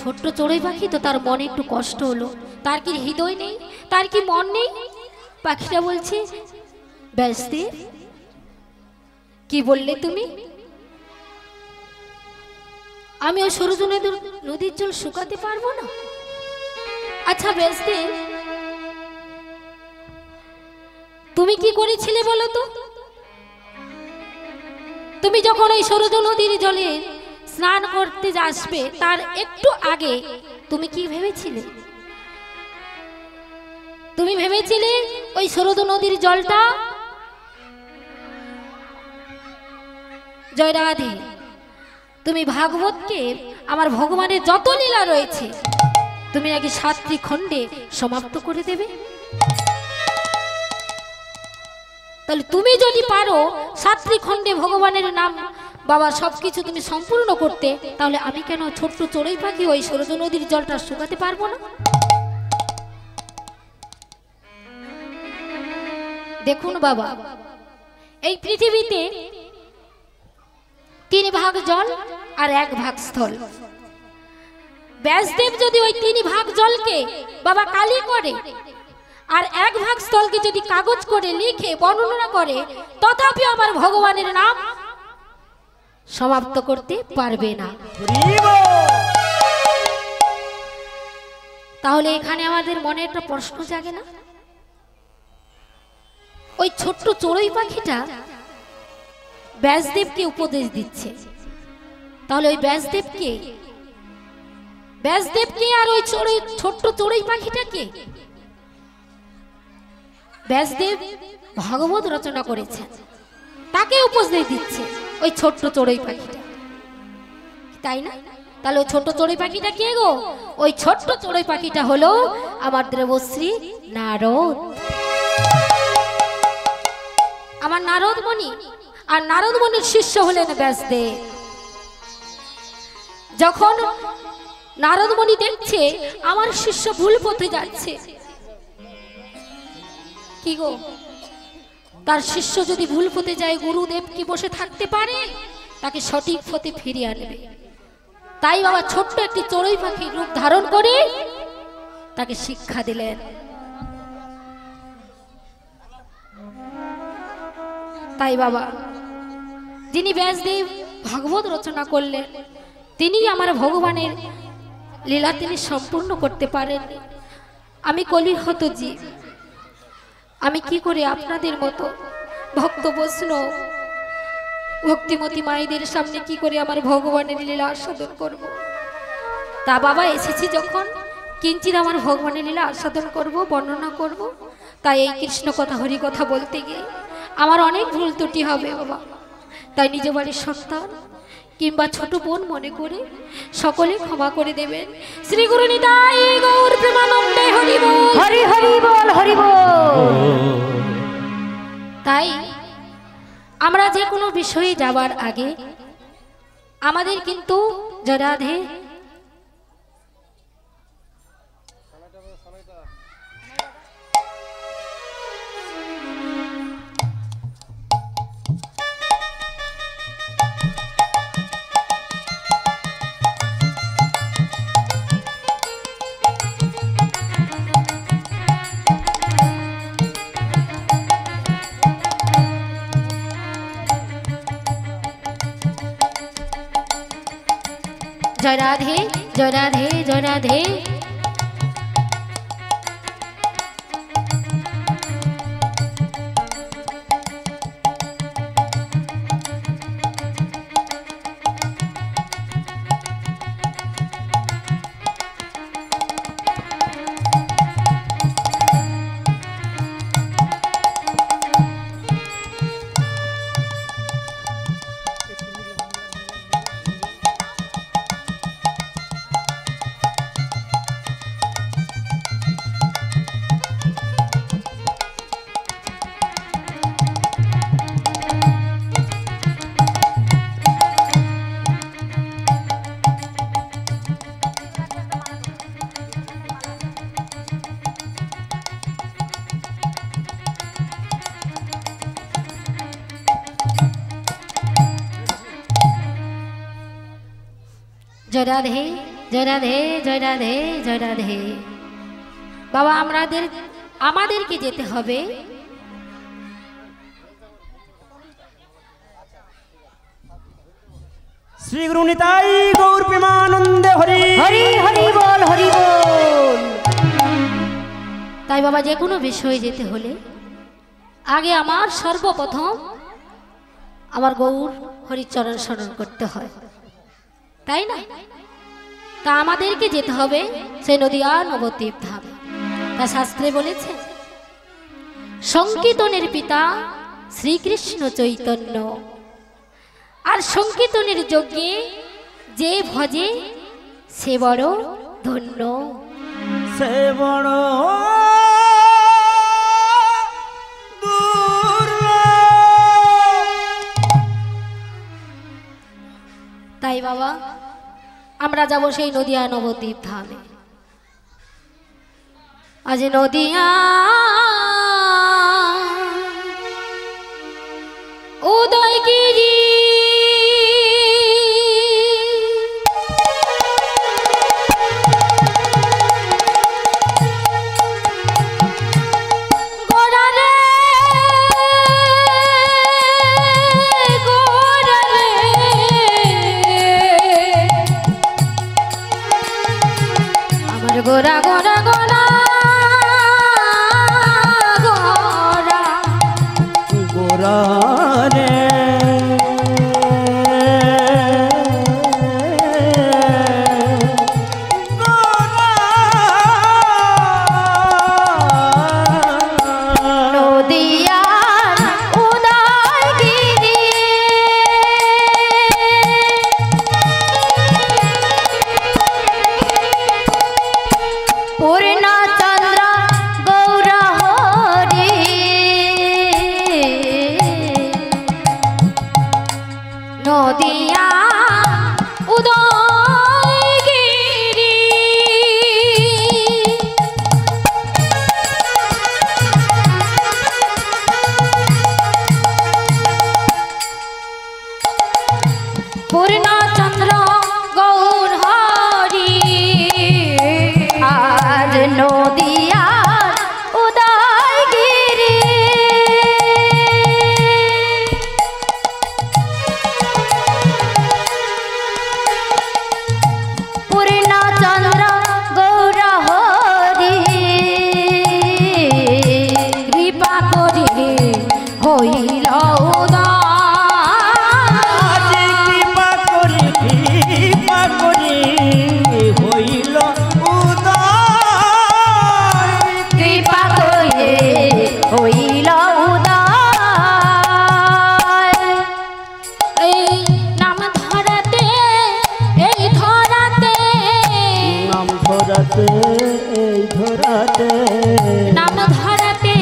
ছোট্ট চড়ুই পাখি তো, তার মনে একটু কষ্ট হলো। তার কি হৃদয় নেই, তার কি মন নেই? পাখিটা বলছে, ব্যাসদেব কি বললে তুমি? আমি ওই সরজ নদীর জল শুকাতে পারবো না? আচ্ছা ব্যাসদেব, তুমি কি করেছিলে বলো তো? তুমি যখন এই সরজ নদীর জলে স্নান করতে আসবে তার একটু আগে তুমি কি ভেবেছিলে? তুমি ভেবেছিলে ওই সরজ নদীর জলটা, জয় রাধে, তুমি ভাগবতকে, আমার ভগবানের যত লীলা রয়েছে তুমি নাকি 7টি খণ্ডে সমাপ্ত করে দেবে। তাহলে তুমি যদি পারো 7টি খণ্ডে ভগবানের নাম বাবা সবকিছু তুমি সম্পূর্ণ করতে, তাহলে আমি কেন ছোট্ট চড়ুই পাখি ওই সরজ নদীর জলটা শুকাতে পারবো না? দেখুন বাবা, এই পৃথিবীতে 3 ভাগ জল আর 1 ভাগ স্থল। ব্যাসদেব যদি ওই 3 ভাগ জলকে বাবা কালি করে আর 1 ভাগ স্থলকে যদি কাগজ করে লিখে বর্ণনা করে, তথাপি আমার ভগবানের নাম সমাপ্ত করতে পারবে না। তাহলে এখানে আমাদের মনে একটা প্রশ্ন জাগে না? ওই ছোট্ট চড়ুই পাখিটা ব্যাসদেবকে উপদেশ দিচ্ছে, তাহলে ওই ব্যাসদেবকে আর ওই ছোট্ট চড়ুই পাখিটাকে? ব্যাসদেব ভাগবত রচনা করেছেন, তাকে উপদেশ দিচ্ছে ওই ছোট্ট চড়ুই পাখিটা, তাই না? তাহলে ওই ছোট্ট চড়ুই পাখিটা কে গো? ওই ছোট্ট চড়ুই পাখিটা হলো আমার দেবশ্রী নারদ, আমার নারদ মুনি। আর নারদ মুনির শিষ্য হলেন ব্যাসদেব। যখন নারদ মুনি দেখছে আমার শিষ্য ভুল পথে যাচ্ছে, কি গো, তার শিষ্য যদি ভুল পথে যায় গুরুদেব কি বসে থাকতে পারে? তাকে সঠিক পথে ফিরিয়ে আনবে। তাই বাবা ছোট্ট একটি চড়ুই পাখির রূপ ধারণ করে তাকে শিক্ষা দিলেন। তাই বাবা যিনি ব্যাসদেব ভাগবত রচনা করলেন, তিনি আমার ভগবানের লীলা তিনি সম্পূর্ণ করতে পারেন। আমি কলির হতো জীব, আমি কি করে আপনাদের মতো ভক্ত বৈষ্ণব ভক্তিমতী মায়েদের সামনে কি করে আমার ভগবানের লীলা আস্বাদন করব? তা বাবা এসেছি যখন, কিঞ্চিত আমার ভগবানের লীলা আস্বাদন করব, বর্ণনা করব। তাই এই কৃষ্ণ কথা হরি কথা বলতে গিয়ে আমার অনেক ভুল ত্রুটি হবে বাবা। তাই নিজ বাড়ির সন্তান কিংবা ছোট বোন মনে করে সকলে ক্ষমা করে দেবেন। শ্রী গুরু নিতাই গৌর প্রেমানন্দে হরি বল, হরি হরি বল, হরি বল। তাই আমরা যে কোনো বিষয়ে যাবার আগে আমাদের কিন্তু রাধে जय राधे जय राधे जय राधे। जय राधे জয় রাধে জয় রাধে জয় রাধে। বাবা আমাদেরকে যেতে হবে শ্রী গুরু নিতাই গৌর প্রেমানন্দে হরি হরি হরি বল হরি বল। তাই বাবা যে কোনো বিষয়ে যেতে হলে আগে আমার সর্বপ্রথম আমার গৌর হরিচরণ স্মরণ করতে হয়, তাই না? তা আমাদেরকে যেতে হবে সেই নদিয়া নবদ্বীপ ধামে। তা শাস্ত্রে বলেছে সংকীর্তনের পিতা শ্রীকৃষ্ণ চৈতন্য, আর সংকীর্তনের যজ্ঞে যে ভজে সে বড় ধন্য। সে বড় তাই বাবা আমরা যাব সেই নদিয়া নবদ্বীপ ধামে। আজ নদিয়া উদয়গিরি গোরা গোরা গোরা গোরা গোরা রে নদিয়া উদয়গিরি পূর্ণচন্দ্র গৌর হরি নদিয়া উদয়গিরি পূর্ণচন্দ্র গৌর হরি আর নদিয়া উদয়গিরি পূর্ণচন্দ্র গৌর হরি কৃপা করি হইল হইল কৃপা করে হইল উদয়। এই নাম ধরাতে এই ধরাতে নাম ধরাতে এই ধরাতে নাম ধরাতে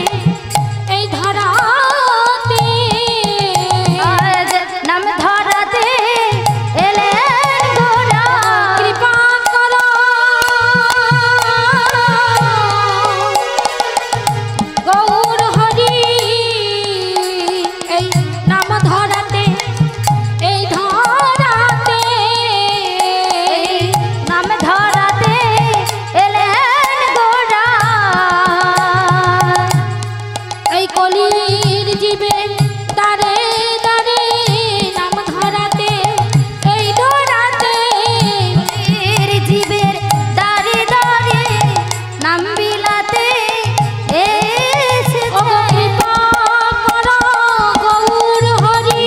এই ধরাতে নাম ধরাতে এলেন গোরা কৃপা করো গৌর হরি। এই নাম ধরাতে এই ধরাতে নাম ধরাতে এলেন গোরা এই কলির জীবের দারে দারে নাম ধরাতে এই ধরাতে কলির জীবের দারে দারে নাম বিলাতে এসেছে কৃপা করো গৌর হরি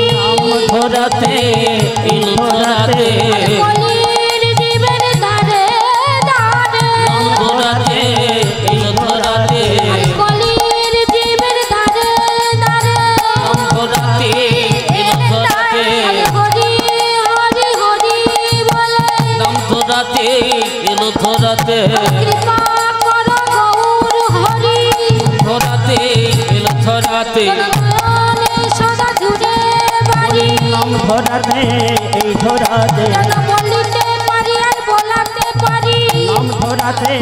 ধরাতে এই ধরাতে কলির জীবের দারে দারে ধরাতে এই ধরাতে কলির জীবের দারে দারে ধরাতে এই ধরাতে হরি হরি হরি বলে নাম ধরাতে এই ধরাতে কৃপা করো গৌর হরি ধরাতে এই ধরাতে জনগণে সদা জুড়ে বাড়ি নাম ধরাতে এই ধরাতে যেন বলিতে পারি আর বলাতে পারি নাম ধরাতে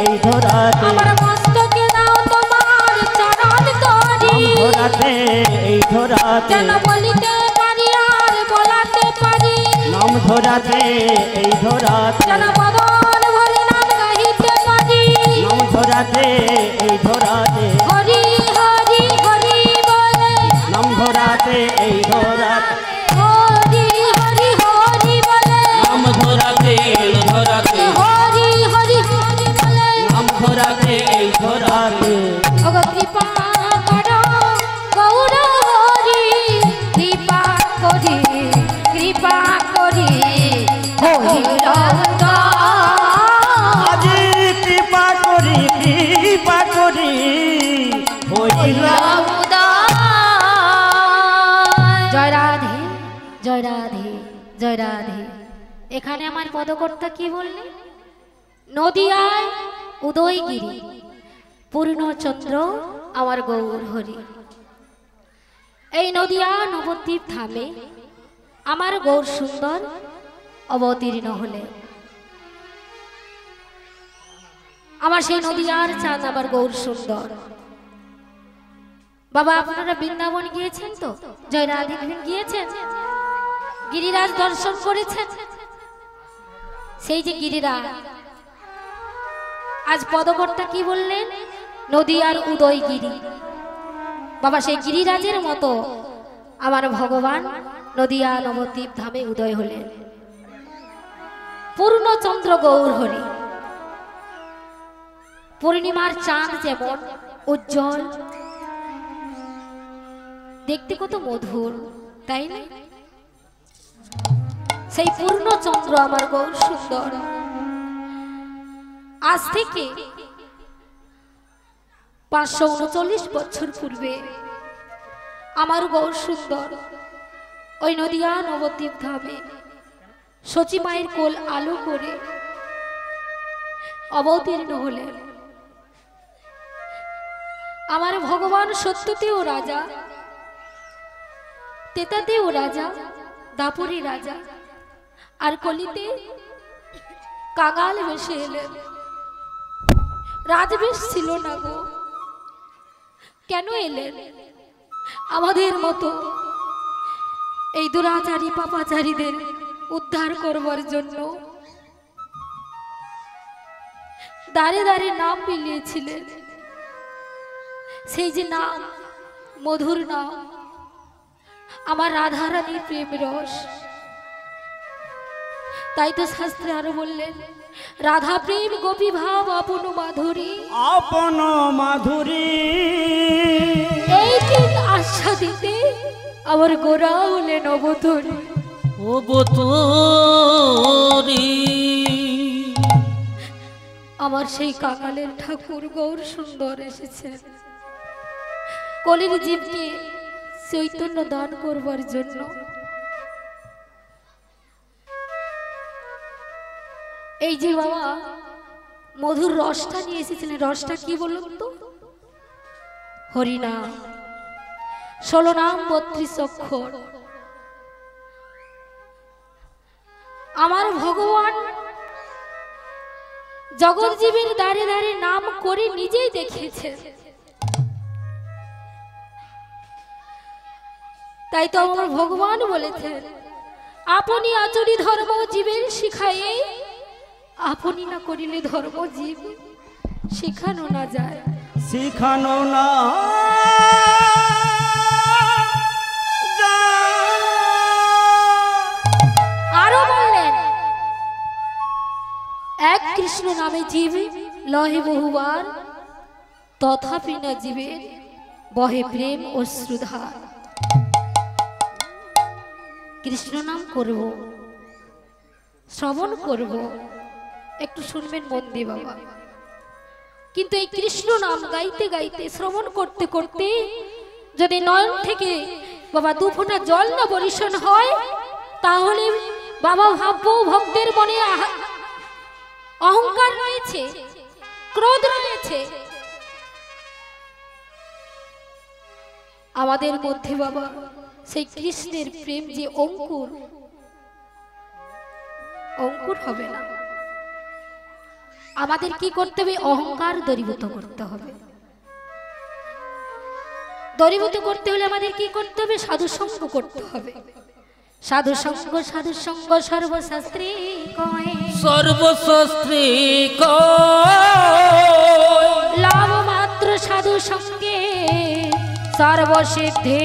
এই ধরাতে আমার মস্তকে দাও তোমার চরণ তরি নাম ধরাতে এই ধরাতে যেন বলিতে পারি আর বলাতে পারি নাম নাম ধরাতে এই ধরাতে জনপদন ভরে নাম গাহিতে পারি নাম ধরাতে এই ধরাতে হরি হরি হরি বলে নাম ধরাতে এই ধরাতে হরি হরি হরি বলে নাম ধরাতে এই ধরাতে হরি হরি হরি বলে নাম ধরাতে এই ধরাতে ওগো কৃপা করো গৌর হরি কৃপা করি হইল আজি কৃপা করি হইল জয় রাধে জয় রাধে জয় রাধে। এখানে আমার পদকর্তা কি বললেন? নদিয়ায় উদয়গিরি পূর্ণচন্দ্র আমার গৌর হরি। এই নদিয়া নবদ্বীপ ধামে আমার গৌর সুন্দর অবতীর্ণ হলে আমার সেই নদিয়ার চাঁদ আমার গৌর সুন্দর। বাবা আপনারা বৃন্দাবন গিয়েছেন তো? জয় রাধে গিয়েছেন? গিরিরাজ দর্শন করেছেন? সেই যে গিরিরাজ আজ পদকর্তা কি বললেন? নদিয়ার উদয়গিরি। বাবা সেই গিরিরাজের মতো আমার ভগবান নদিয়া নবদ্বীপ ধামে উদয় হলেন। পূর্ণচন্দ্র গৌর হরি। পূর্ণিমার চাঁদ যেমন উজ্জ্বল, দেখতে কত মধুর, তাই না? সেই পূর্ণচন্দ্র আমার গৌর সুন্দর। আজ থেকে 539 বছর পূর্বে আমার গৌর সুন্দর ওই নদিয়া নবদ্বীপ ধামে সচী মায়ের কোল আলো করে অবতীর্ণ হলেন। আমার ভগবান সত্যতেও রাজা, তেতাতেও রাজা, দাপরে রাজা, আর কলিতে কাঙাল বেশে এলেন। রাজবেশ ছিল না গো, কেন এলেন? আমাদের মতো এই দুরাচারী পাপাচারীদের উদ্ধার করবার জন্য। দাঁড়ে দাঁড়ে নাম মিলিয়েছিলেন, সেই যে নাম, মধুর নাম, আমার রাধারানীর প্রেম রস। তাই তো শাস্ত্রে আরো বললেন, রাধা প্রেম গোপী ভাব আপন মাধুরী, আপন মাধুরী। এই দিন আশা দিতে আমার গোরা হলেন অবতরী। অবতরী আমার সেই কাঙালের ঠাকুর গৌর সুন্দর এসেছেন কলির জীবকে চৈতন্য দান করবার জন্য। এই যে বাবা মধুর রসটা নিয়ে এসেছিলেন, রসটা কি বলুন তো? হরিনাম, 16 নাম 32 অক্ষর। আমার ভগবান জগৎ জীবের দ্বারে দ্বারে নাম করে নিজেই দেখিয়েছেন। তাই তো আমার ভগবান বলেছেন, আপনি আচরি ধর্ম জীবের শিখায়ে, আপনি না করিলে ধর্ম জীব শিখানো না যায়। শিখানো না আরো বললেন, এক কৃষ্ণ নামে জীব লহে বহুবার, তথাপি না জীবের বহে প্রেম অশ্রুধার। কৃষ্ণ নাম করব, শ্রবণ করব, একটু শুনবেন মন দিয়ে বাবা। কিন্তু এই কৃষ্ণ নাম গাইতে গাইতে, শ্রবণ করতে করতে যদি নয়ন থেকে বাবা 2 ফোঁটা জল না বর্ষণ হয়, তাহলে বাবা ভাববো ভক্তের মনে অহংকার রয়েছে, ক্রোধ রয়েছে। আমাদের মধ্যে বাবা সেই কৃষ্ণের প্রেম যে অঙ্কুর, অঙ্কুর হবে না। আমাদের কি করতে হবে? অহংকার দূরীভূত করতে হবে। দূরীভূত করতে হলে আমাদের কি করতে হবে? সাধু সঙ্গ করতে হবে। সাধু সঙ্গ সর্বশাস্ত্রী কয় সর্বশাস্ত্রী লাভ মাত্র সাধু সঙ্গে সর্বসিদ্ধি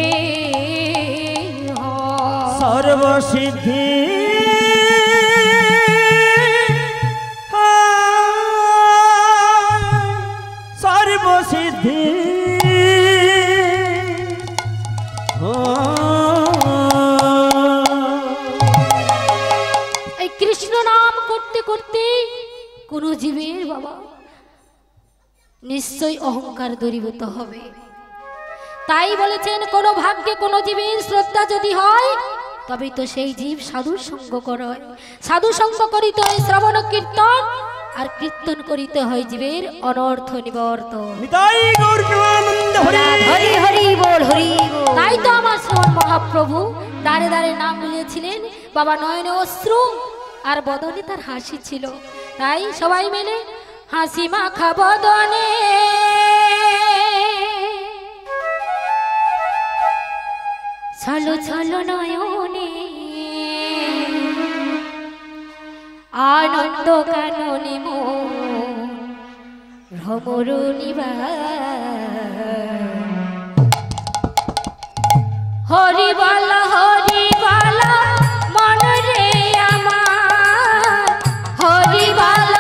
সর্বসিদ্ধি সর্বসিদ্ধি এই কৃষ্ণ নাম করতে করতে কোন জীবের বাবা নিশ্চয় অহংকার দূরীভূত হবে। তাই বলেছেন কোন ভাগ্যে কোন জীবের শ্রদ্ধা যদি হয় তবে তো সেই জীব সাধু সঙ্গ করে, সাধু সঙ্গ করিতে হয় শ্রবণ কীর্তন, আর কীর্তন করিতে হয় জীবের অনর্থ নিবর্তন। হরি হরি বল হরি বল। তাই তো আমার শ্রবণ মহাপ্রভু দাঁড়ে দাঁড়ে নাম বলিয়েছিলেন, বাবা নয়নে অশ্রু আর বদনে তার হাসি ছিল। তাই সবাই মিলে হাসি মাখা বদনে ছলো ছলো নয়নে আনন্দ কাননে মন ভ্রমর হরি বল মন রে আমার, হরি বল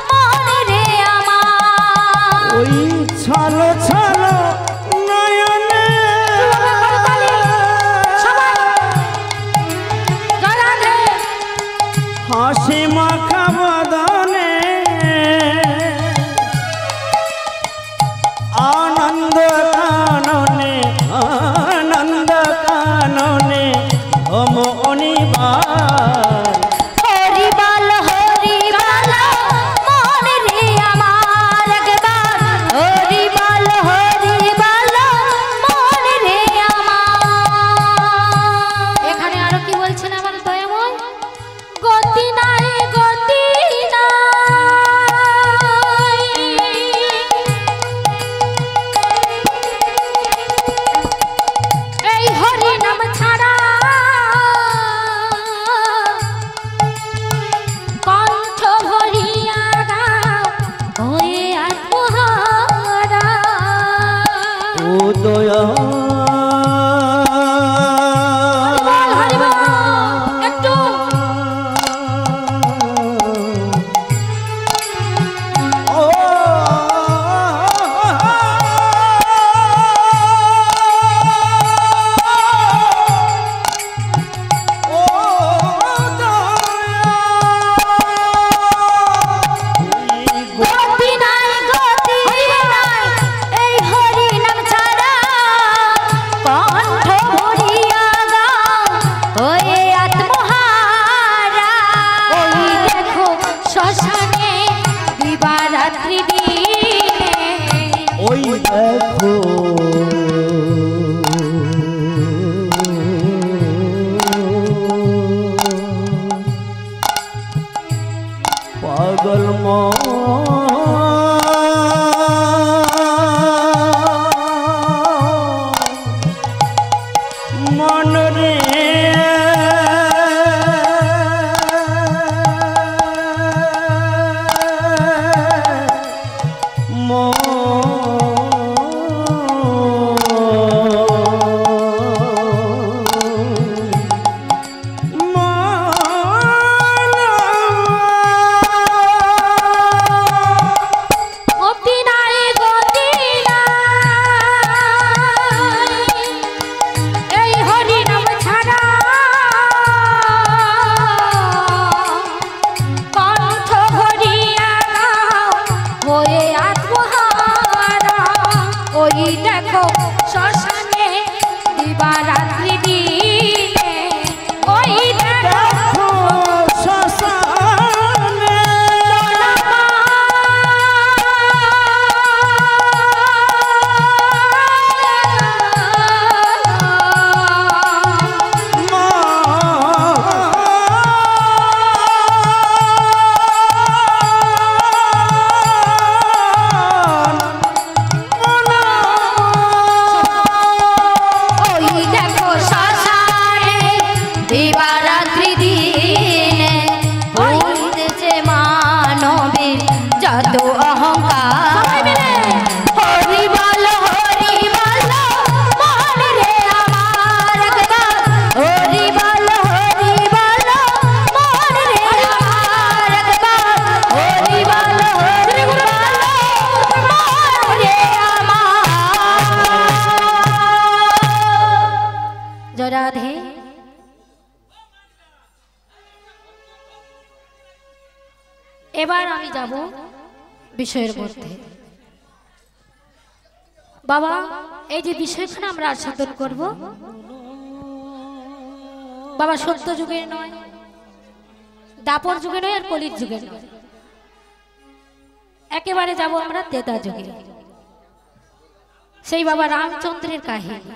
মন রে আমার। ওই ছলো ছলো নয়নে হাসি মাখা বদনে আনন্দ কাননে ওম অনিবার। হরি বল মন রে আমার, একবার হরি বল মন রে আমার। এখানে আরো কি বলছেন আমার দয়াময়, গতি নাই এই হরি নাম ছাড়া কণ্ঠ ভরিয়া গাও হয়ে আত্মহারা। ও দয়া হরি বল একটু ও গতি নাই এই হরি নাম ছাড়া কণ্ঠ ভরিয়া গাও হয়ে আত্মহারা। ওই দেখো শ্মশানে দিবারাত্রি দিনে, ওই দেখো পাগল মন রে গতি নাই এই হরি নাম ছাড়া রাধে। এবার আমি যাব বিষয়ের মধ্যে। বাবা, এই যে বিষয়খানে আমরা আস্বাদন করব, বাবা সত্য যুগের নয়, দাপর যুগে নয়, আর কলির যুগে নয়, একেবারে যাব আমরা ত্রেতা যুগে। সেই বাবা রামচন্দ্রের কাহিনী।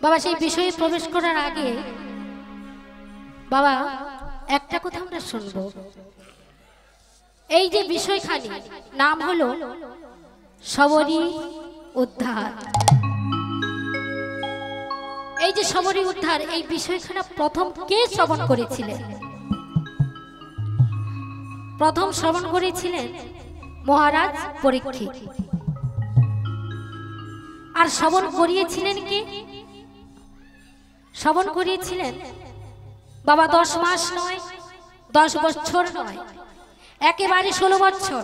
বাবা সেই বিষয়ে প্রবেশ করার আগে বাবা একটা কথা আমরা শুনব। এই যে বিষয়খানি নাম হলো শবরী উদ্ধার। এই যে শবরী উদ্ধার, এই বিষয়খানা প্রথম কে শ্রবণ করেছিলেন? প্রথম শ্রবণ করেছিলেন মহারাজ পরীক্ষিত। আর শ্রবণ করিয়েছিলেন কে? শ্রবণ করিয়েছিলেন বাবা 10 মাস নয়, 10 বছর নয়, একেবারে 16 বছর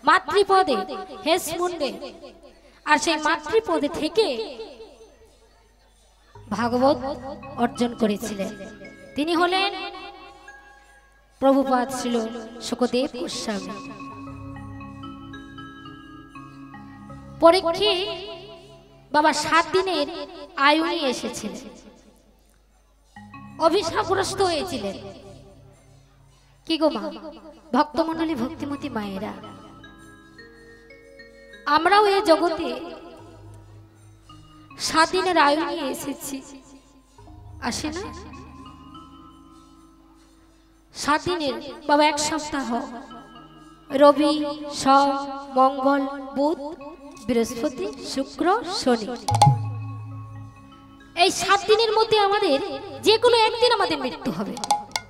মাতৃপদে হেসমুন্ডে। আর সেই মাতৃপদে থেকে ভাগবত অর্জন করেছিলেন। তিনি হলেন প্রভুপাদ শ্রীল শুকদেব গোস্বামী। পরীক্ষিত বাবা 7 দিনের আয়ু নিয়ে এসেছিলেন, অভিশাপগ্রস্ত হয়েছিলেন। কি গো মা, ভক্তমণ্ডলী, ভক্তিমতী মায়েরা, আমরাও এই জগতে 7 দিনের আয়ু নিয়ে এসেছি, আসে না? 7 দিনের বাবা 1 সপ্তাহ, রবি, সোম, মঙ্গল, বুধ, বৃহস্পতি, শুক্র, শনি। এই 7 দিনের মধ্যে আমাদের যে কোনো একদিন আমাদের মৃত্যু হবে,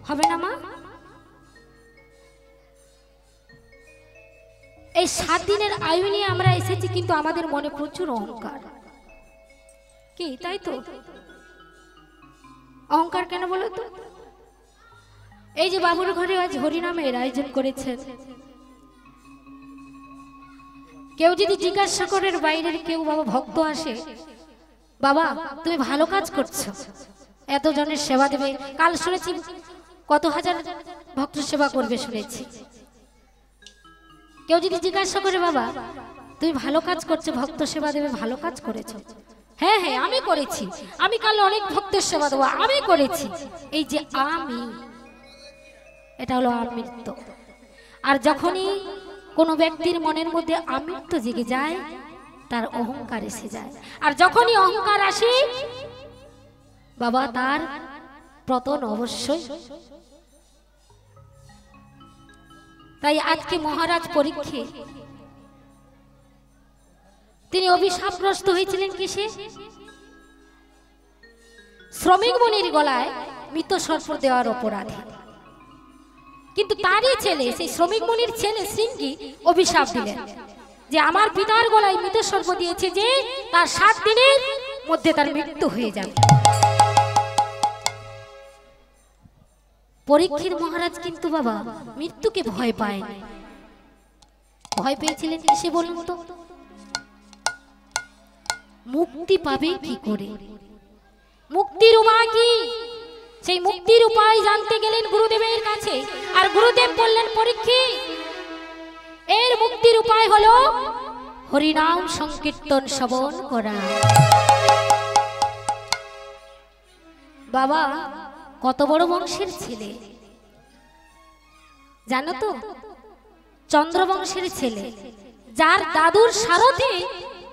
হবে না মা? এই 7 দিনের আয়ু নিয়ে আমরা এসেছি, কিন্তু আমাদের মনে প্রচুর অহংকার। কি তাই তো? অহংকার কেন বলো তো? এই যে বাবুর ঘরে আজ হরিনামের আয়োজন করেছেন, কেউ যদি জিজ্ঞাসা করেন, বাইরের কেউ বাবা ভক্ত আসে, বাবা তুমি ভালো কাজ করছো, এত জনের সেবা দেবে, কাল শুনেছি কত হাজার ভক্ত সেবা করবে শুনেছি। কেউ যদি জিজ্ঞাসা করে, বাবা তুমি ভালো কাজ করছো, ভক্ত সেবা দেবে, ভালো কাজ করেছো? হ্যাঁ হ্যাঁ আমি করেছি, আমি কাল অনেক ভক্তের সেবা দেবো, আমি করেছি। এই যে আমি, এটা হলো আমৃত্য। আর যখনই কোনো ব্যক্তির মনের মধ্যে আমৃত্য জেগে যায়, তার অহংকার এসে যায়। আর যখনই অহংকার আসে বাবা, তার পতন অবশ্যই। তাই আজকে মহারাজ পরীক্ষিত তিনি অভিশাপগ্রস্ত হয়েছিলেন কিসে? শ্রমিক মুনির গলায় মৃত সর্প দেওয়ার অপরাধে। কিন্তু তারই ছেলে, সেই শ্রমিক মুনির ছেলে শৃঙ্গি অভিশাপ দিলেন যে আমার পিতার গলায় মৃত সর্প দিয়েছে, যে তার 7 দিনের মধ্যে তার মৃত্যু হয়ে যাবে। পরীক্ষিত মহারাজ কিন্তু বাবা মৃত্যুকে ভয় পায়। ভয় পেয়েছিলেন কিসে বলুন তো? মুক্তি পাবে কি করে, মুক্তির উপায় কি? সেই মুক্তির উপায় জানতে গেলেন গুরুদেবের কাছে। আর গুরুদেব বললেন, পরীক্ষিত এর মুক্তির উপায় হলো হরিনাম সংকীর্তন শ্রবণ করা। বাবা কত বড় বংশের ছেলে জানো তো? চন্দ্রবংশের ছেলে, যার দাদুর সারথি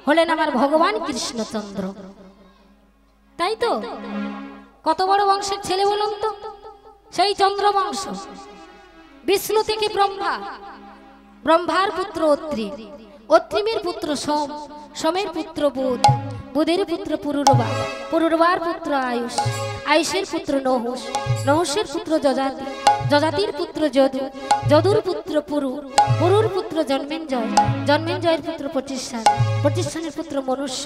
হলেন আমার ভগবান কৃষ্ণচন্দ্র। তাই তো? কত বড় বংশের ছেলে বলুন তো? সেই চন্দ্রবংশ। বিষ্ণু থেকে ব্রহ্মা, ব্রহ্মার পুত্র অত্রি, অত্রিমের পুত্র সোম, সোমের পুত্র বুধ, বুধের পুত্র পুরুরবা, পুরুরবার পুত্র আয়ুষ, আয়ুষের পুত্র নহুষ, নহুষের পুত্র যজাতি, যজাতির পুত্র যদু, যদুর পুত্র পুরু, পুরুর পুত্র জন্মেঞ্জয়, জন্মেঞ্জয়ের পুত্র প্রতিষ্ঠান, প্রতিষ্ঠানের পুত্র মনুষ্য,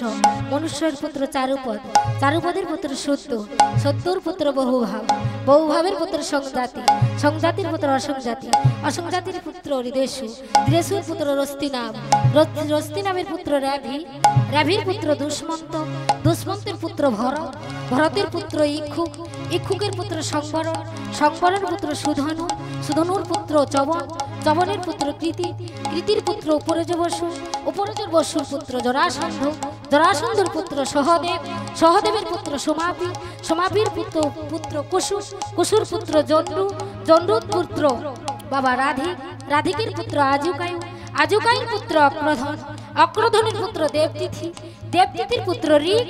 মনুষ্যের পুত্র চারুপদ, চারুপদের পুত্র সত্য, সত্যর পুত্র বহুভাব, বহুভাবের পুত্র সংজাতি, সংজাতির পুত্র অসংজাতি, অসংজাতির পুত্র হৃদেশু, হৃদেশুর পুত্র রস্তিনাম, রস্তিনামের পুত্র রাভি, রাভির পুত্র দুষ্মন্ত, দুষ্মন্তের পুত্র ভরত, ভরতের পুত্র ইক্ষুক, ইক্ষুকের পুত্র সংবরণ, সংবরণ পুত্র সুধনু, সুধনুর পুত্র চবন, চবনের পুত্র কৃতি, কৃতির পুত্র উপরজ বসু, উপরজর বসুর পুত্র জরাসন্ধ, জরাসন্ধর পুত্র সহদেব, সহদেবের পুত্র সোমাপি, সোমাপির পুত্র পুত্র কুশু, কুশুর পুত্র জন্ডু, জন্ডুর পুত্র বাবা রাধিক, রাধিকের পুত্র আজুকায়ু, আজুকায়ুর পুত্র অক্রধন, অক্রধনের পুত্র দেবতিথি, দেবতিথির পুত্র ঋক,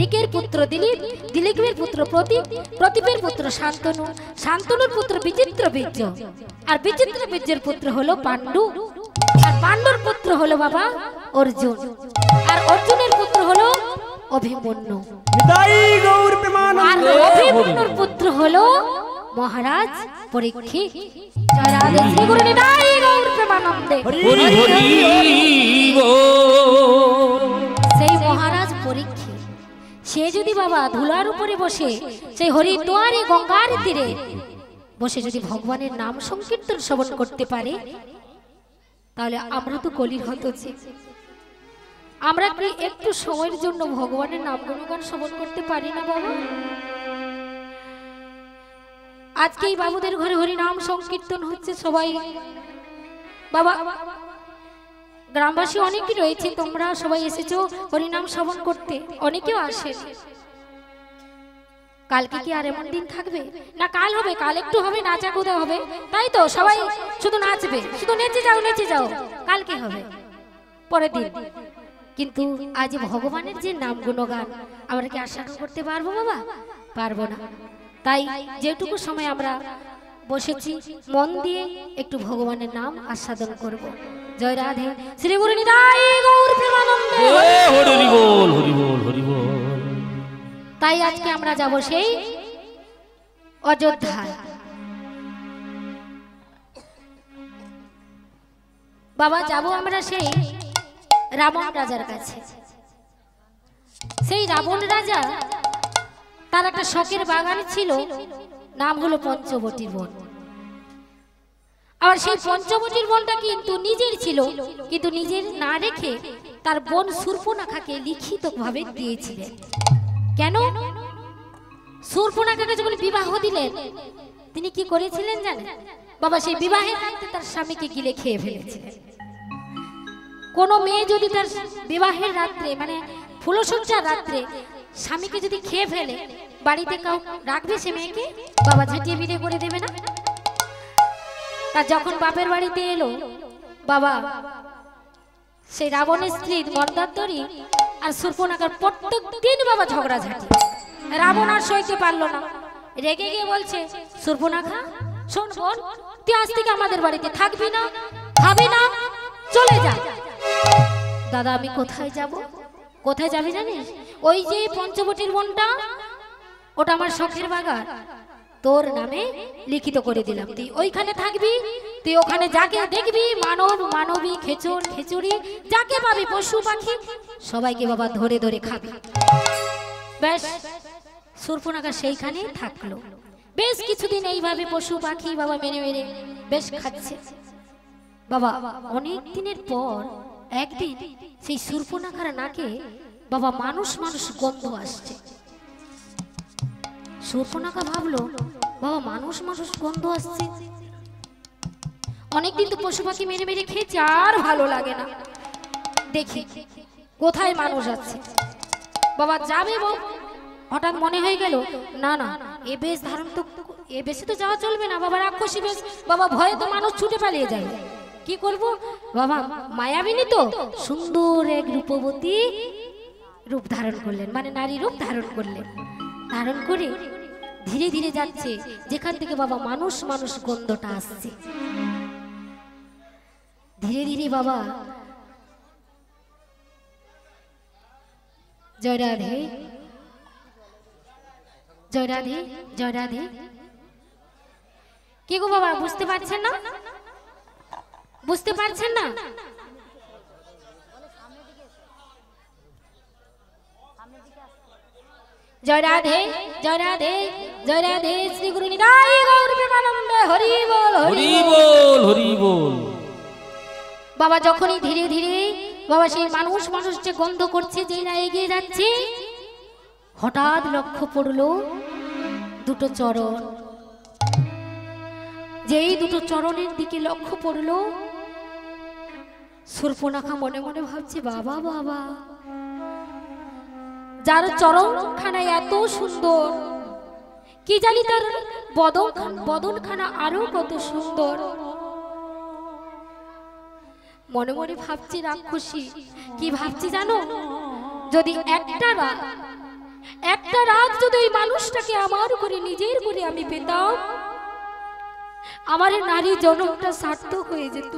ঋকের পুত্র দিলীপ, দিলীপের পুত্র প্রতীপ, প্রতীপের পুত্র শান্তনু, শান্তনুর পুত্র বিচিত্র বীর্য, আর বিচিত্র বীর্যের পুত্র হলো পাণ্ডু, আর পাণ্ডুর পুত্র হলো বাবা অর্জুন, আর অর্জুনের পুত্র হলো অভিমন্যু, নিতাই গৌর আর প্রেমানন্দে অভিমন্যুর পুত্র হলো মহারাজ পরীক্ষিত। জয় রাধে শ্রী গুরু নিতাই গৌর প্রেমানন্দে। হরি হরি হরি বল। সেই মহারাজ পরীক্ষিত সে যদি বাবা ধুলার উপরে বসে সেই হরিদ্বারে গঙ্গার তীরে বসে যদি ভগবানের নাম সংকীর্তন শ্রবণ করতে পারে, তাহলে আমরা তো কলির হতছি। আমরা কি একটু সময়ের জন্য ভগবানের নাম গুণগান শ্রবণ করতে পারি না বাবা? আজকে এই বাবুদের ঘরে হরি নাম সংকীর্তন হচ্ছে, সবাই বাবা গ্রামবাসী অনেকেই রয়েছে, তোমরা সবাই এসেছো হরিনাম শ্রবণ করতে, অনেকেও আসে। কালকে কি আর এমন দিন থাকবে না? কাল হবে, কাল একটু হবে, নাচা কুদা হবে, তাই তো সবাই শুধু নাচবে, শুধু নেচে যাও নেচে যাও, কালকে হবে পরের দিন। কিন্তু আজ ভগবানের যে নাম গুণগান আমরা কি আস্বাদন করতে পারবো বাবা? পারবো না। তাই যেটুকু সময় আমরা বসেছি মন দিয়ে একটু ভগবানের নাম আস্বাদন করব। জয় রাধে শ্রী গুরু নিতাই গৌর প্রেমানন্দে। হরি বল হরি বল হরি বল। তাই আজকে আমরা যাব সেই অযোধ্যায়। বাবা যাব আমরা সেই রাবণ রাজার কাছে। সেই রাবণ রাজা তার একটা শখের বাগান ছিল, নাম হলো পঞ্চবটির বন। আর সেই পঞ্চবটির বনটা কিন্তু নিজের ছিল, কিন্তু নিজের না রেখে তার বোন শূর্পণখাকে লিখিতভাবে দিয়েছিলেন। কেন? শূর্পণখাকে যখন বিবাহ দিলেন তিনি কি করেছিলেন জানেন বাবা? সেই বিবাহের রাতে তার স্বামীকে গিলে খেয়ে ফেলেছিলেন। কোন মেয়ে যদি তার বিবাহের রাত্রে মানে ফুলসজ্জার রাত্রে স্বামীকে যদি খেয়ে ফেলে, বাড়িতে কাউ রাখবে সে মেয়েকে? বাবা ঝাঁটিয়ে বিদে করে দেবে না? তা যখন বাপের বাড়িতে এলো বাবা, সেই রাবণের স্ত্রী মন্দারদরি আর শূর্পণখার প্রত্যেক দিন বাবা ঝগড়াঝাটি। রাবণ আর সইতে পারলো না, রেগে গিয়ে বলছে, শূর্পণখা শোন বোন, তুই আজ থেকে আমাদের বাড়িতে থাকবি না, খাবি না, চলে যা। দাদা আমি কোথায় যাব? কোথায় যাবি জানিস? ওই যে পঞ্চবটির বনটা, ওটা আমার শখের বাগান, তোর নামে লিখিত করে দিলাম, তুই ওইখানে থাকবি, তুই ওখানে যাকে দেখবি মানব মানবী খেচর খেচুরি যাকে পাবি পশু পাখি সবাইকে বাবা ধরে ধরে খাবি। বেশ শূর্পণখা সেইখানে থাকলো। বেশ কিছুদিন এইভাবে পশু পাখি বাবা মেরে মেরে বেশ খাচ্ছে। বাবা অনেক দিনের পর একদিন সেই শূর্পণখার নাকে বাবা মানুষ মানুষ গন্ধ আসছে। শূর্পণখা ভাবলো বাবা মানুষ মানুষ গন্ধ আসছে, অনেকদিন তো পশু পাখি মেরে মেরে খেয়েছে, আর ভালো লাগে না, দেখি কোথায় মানুষ আছে। বাবা যাবে হঠাৎ মনে হয়ে গেল না না এ বেশ ধারণ তো, এ বেশি তো যাওয়া চলবে না বাবা, রাক্ষসী বেশ, বাবা ভয়ে তো মানুষ ছুটে পালিয়ে যায়। কি করব বাবা? মায়াবিনী তো সুন্দর এক রূপবতী রূপ ধারণ করলেন, মানে নারী রূপ ধারণ করলেন। ধারণ করে ধীরে ধীরে যাচ্ছে যেখান থেকে বাবা মানুষ মানুষ গন্ধটা আসছে। ধীরে ধীরে বাবা জয় রাধে জয় রাধে জয় রাধে কি গো বাবা, বুঝতে পারছেন না? বুঝতে পারছেন না? জয় রাধে, জয় রাধে, জয় রাধে, শ্রী গুরু নিতাই গৌর প্রেমানন্দে হরি বল, হরি হরি বল। বল, হরি বল। বাবা যখনই ধীরে ধীরে বাবা সেই মানুষ যে গন্ধ করছে, যেই না এগিয়ে যাচ্ছে, হঠাৎ লক্ষ্য পড়লো দুটো চরণ। যেই দুটো চরণের দিকে লক্ষ্য পড়লো, সুর্পনখা মনে মনে ভাবছে, বাবা বাবা, যার চরণখানা এত সুন্দর, কি জানি তার বদনখানা আরো কত সুন্দর। মনে মনে ভাবছি রাক্ষসী, কি ভাবছি জানো, যদি একটা রাত যদি ওই মানুষটাকে আমার করে নিজের করে আমি পেতাম, আমার নারী জনকটা সার্থক হয়ে যেত।